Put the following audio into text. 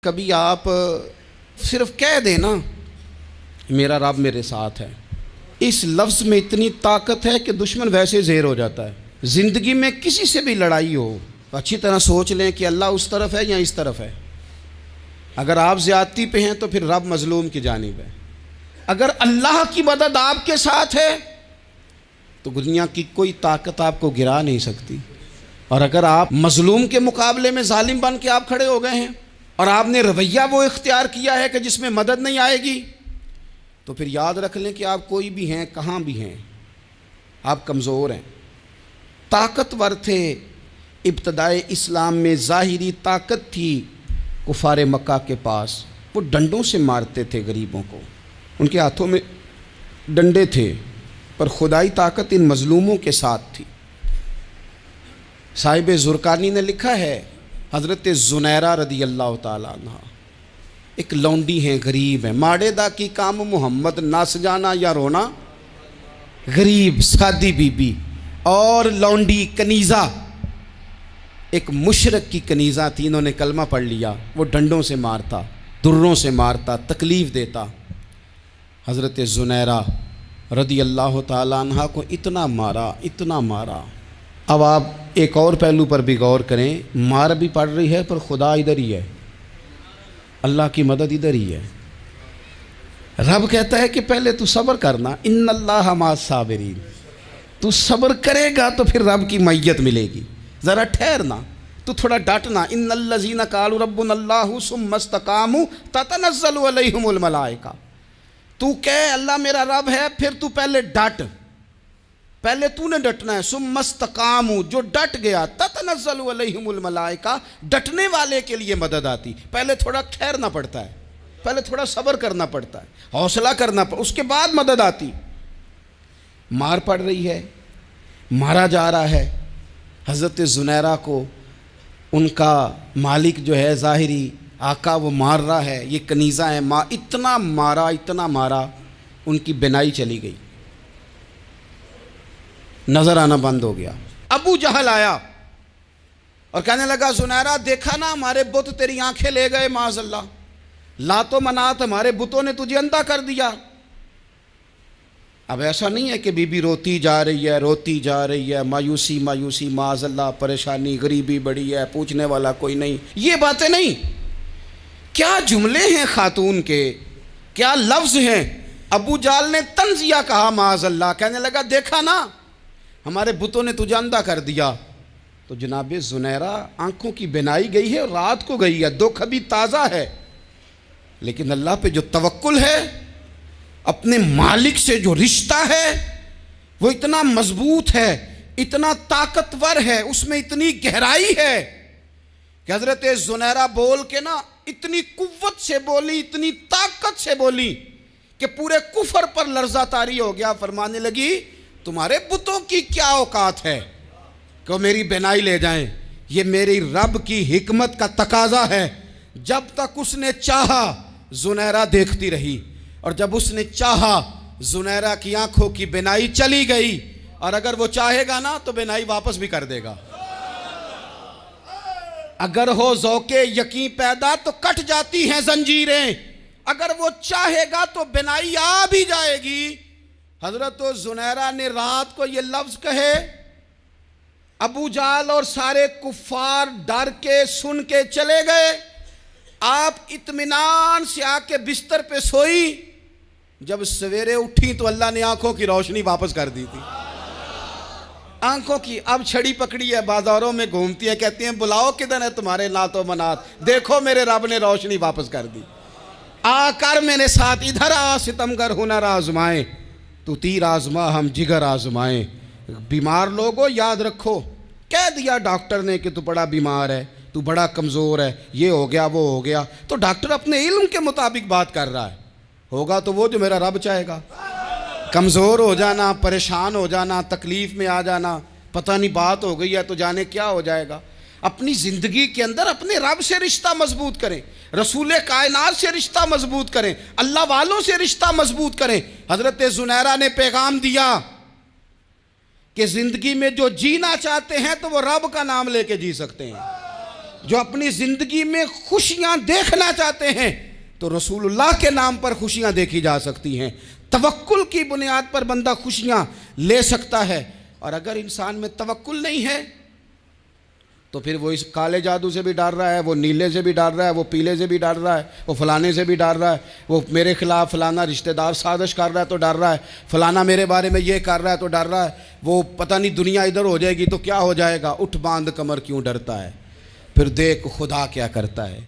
کبھی آپ صرف کہہ دیں نا میرا رب میرے ساتھ ہے، اس لفظ میں اتنی طاقت ہے کہ دشمن ویسے زیر ہو جاتا ہے۔ زندگی میں کسی سے بھی لڑائی ہو تو اچھی طرح سوچ لیں کہ اللہ اس طرف ہے یا اس طرف ہے۔ اگر آپ زیادتی پہ ہیں تو پھر رب مظلوم کی جانب ہے۔ اگر اللہ کی مدد آپ کے ساتھ ہے تو دنیا کی کوئی طاقت آپ کو گرا نہیں سکتی۔ اور اگر آپ مظلوم کے مقابلے میں ظالم بن کے آپ کھڑے ہو گئے ہیں اور آپ نے رویہ وہ اختیار کیا ہے کہ جس میں مدد نہیں آئے گی، تو پھر یاد رکھ لیں کہ آپ کوئی بھی ہیں، کہاں بھی ہیں، آپ کمزور ہیں۔ طاقتور تھے ابتدائے اسلام میں، ظاہری طاقت تھی کفار مکہ کے پاس، وہ ڈنڈوں سے مارتے تھے غریبوں کو، ان کے ہاتھوں میں ڈنڈے تھے، پر خدائی طاقت ان مظلوموں کے ساتھ تھی۔ صاحب زرقانی نے لکھا ہے، حضرت زنیرہ رضی اللہ تعالیٰ عنہ ایک لونڈی ہیں، غریب ہیں، ماڑے دا کی کام محمد ناس جانا یا رونا، غریب سادی بی بی اور لونڈی کنیزہ، ایک مشرک کی کنیزہ تھی، انہوں نے کلمہ پڑھ لیا، وہ ڈنڈوں سے مارتا، دروں سے مارتا، تکلیف دیتا۔ حضرت زنیرہ رضی اللہ تعالیٰ عنہ کو اتنا مارا، اتنا مارا۔ اب آپ ایک اور پہلو پر بھی غور کریں، مار بھی پڑ رہی ہے پر خدا ادھر ہی ہے، اللہ کی مدد ادھر ہی ہے۔ رب کہتا ہے کہ پہلے تو صبر کرنا، ان اللہ مع الصابرین، تو صبر کرے گا تو پھر رب کی معیت ملے گی، ذرا ٹھہرنا، تو تھوڑا ڈٹنا۔ ان الذین قالوا ربنا اللہ ثم استقاموا تتنزل علیہم الملائکہ، تو کہے اللہ میرا رب ہے، پھر تو پہلے ڈٹ، پہلے تو نے ڈٹنا ہے۔ ثم استقاموا، جو ڈٹ گیا، تتنزل علیہم الملائکہ، ڈٹنے والے کے لیے مدد آتی، پہلے تھوڑا ٹھہرنا پڑتا ہے، پہلے تھوڑا صبر کرنا پڑتا ہے، حوصلہ کرنا پڑتا، اس کے بعد مدد آتی۔ مار پڑ رہی ہے، مارا جا رہا ہے حضرت زنیرہ کو، ان کا مالک جو ہے ظاہری آقا وہ مار رہا ہے، یہ کنیزہ ہے، اتنا مارا اتنا مارا، ان کی بینائی چلی گئی، نظر آنا بند ہو گیا۔ ابو جہل آیا اور کہنے لگا زنیرہ دیکھا نا ہمارے بت تیری آنکھیں لے گئے، معاذ اللہ، لات و منات ہمارے بتوں نے تجھے اندھا کر دیا۔ اب ایسا نہیں ہے کہ بی بی روتی جا رہی ہے، روتی جا رہی ہے، مایوسی مایوسی، معاذ اللہ، پریشانی، غریبی بڑی ہے، پوچھنے والا کوئی نہیں، یہ باتیں نہیں۔ کیا جملے ہیں خاتون کے، کیا لفظ ہیں۔ ابو جہل نے تنزیہ کہا، معاذ اللہ، کہنے لگا دیکھا نا ہمارے بتوں نے تجھے اندھا کر دیا۔ تو جناب زنیرہ آنکھوں کی بینائی گئی ہے، رات کو گئی ہے، دکھ ابھی تازہ ہے، لیکن اللہ پہ جو توکل ہے، اپنے مالک سے جو رشتہ ہے وہ اتنا مضبوط ہے، اتنا طاقتور ہے، اس میں اتنی گہرائی ہے کہ حضرت زنیرہ بول کے نا اتنی قوت سے بولی، اتنی طاقت سے بولی کہ پورے کفر پر لرزہ طاری ہو گیا۔ فرمانے لگی تمہارے بتوں کی کیا اوقات ہے کہ وہ میری بینائی لے جائیں، یہ میری رب کی حکمت کا تقاضا ہے۔ جب تک اس نے چاہا زنیرہ دیکھتی رہی، اور جب اس نے چاہا زنیرہ کی آنکھوں کی بینائی چلی گئی، اور اگر وہ چاہے گا نا تو بینائی واپس بھی کر دے گا۔ اگر ہو ذوق یقین پیدا تو کٹ جاتی ہیں زنجیریں، اگر وہ چاہے گا تو بینائی آ بھی جائے گی۔ حضرت زنیرہ نے رات کو یہ لفظ کہے، ابو جہل اور سارے کفار ڈر کے سن کے چلے گئے، آپ اطمینان سے آ کے بستر پہ سوئی۔ جب سویرے اٹھی تو اللہ نے آنکھوں کی روشنی واپس کر دی تھی، آنکھوں کی۔ اب چھڑی پکڑی ہے، بازاروں میں گھومتی ہے، کہتی ہیں بلاؤ کدھر ہے تمہارے لات و منات، دیکھو میرے رب نے روشنی واپس کر دی۔ آ کر میرے ساتھ ادھر آ، ستمگر ہنر آزمائیں، تو تیر آزما ہم جگر آزمائیں۔ بیمار لوگوں یاد رکھو، کہہ دیا ڈاکٹر نے کہ تو بڑا بیمار ہے، تو بڑا کمزور ہے، یہ ہو گیا وہ ہو گیا، تو ڈاکٹر اپنے علم کے مطابق بات کر رہا ہے، ہوگا تو وہ جو میرا رب چاہے گا۔ کمزور ہو جانا، پریشان ہو جانا، تکلیف میں آ جانا، پتہ نہیں بات ہو گئی ہے تو جانے کیا ہو جائے گا۔ اپنی زندگی کے اندر اپنے رب سے رشتہ مضبوط کریں، رسول کائنات سے رشتہ مضبوط کریں، اللہ والوں سے رشتہ مضبوط کریں۔ حضرت زنیرہ نے پیغام دیا کہ زندگی میں جو جینا چاہتے ہیں تو وہ رب کا نام لے کے جی سکتے ہیں، جو اپنی زندگی میں خوشیاں دیکھنا چاہتے ہیں تو رسول اللہ کے نام پر خوشیاں دیکھی جا سکتی ہیں. توکل کی بنیاد پر بندہ خوشیاں لے سکتا ہے. اور اگر انسان میں توکل نہیں ہے تو پھر وہ اس کالے جادو سے بھی ڈر رہا ہے, وہ نیلے سے بھی ڈر رہا ہے, وہ پیلے سے بھی ڈر رہا ہے, وہ فلانے سے بھی ڈر رہا ہے, وہ میرے خلاف فلانا رشتہ دار سازش کر رہا ہے تو ڈر رہا ہے, فلانا میرے بارے میں یہ کر رہا ہے تو ڈر رہا ہے, وہ پتہ نہیں دنیا ادھر ہو جائے گی تو کیا ہو جائے گا. اٹھ باندھ کمر کیوں ڈرتا ہے, پھر دیکھ خدا کیا کرتا ہے.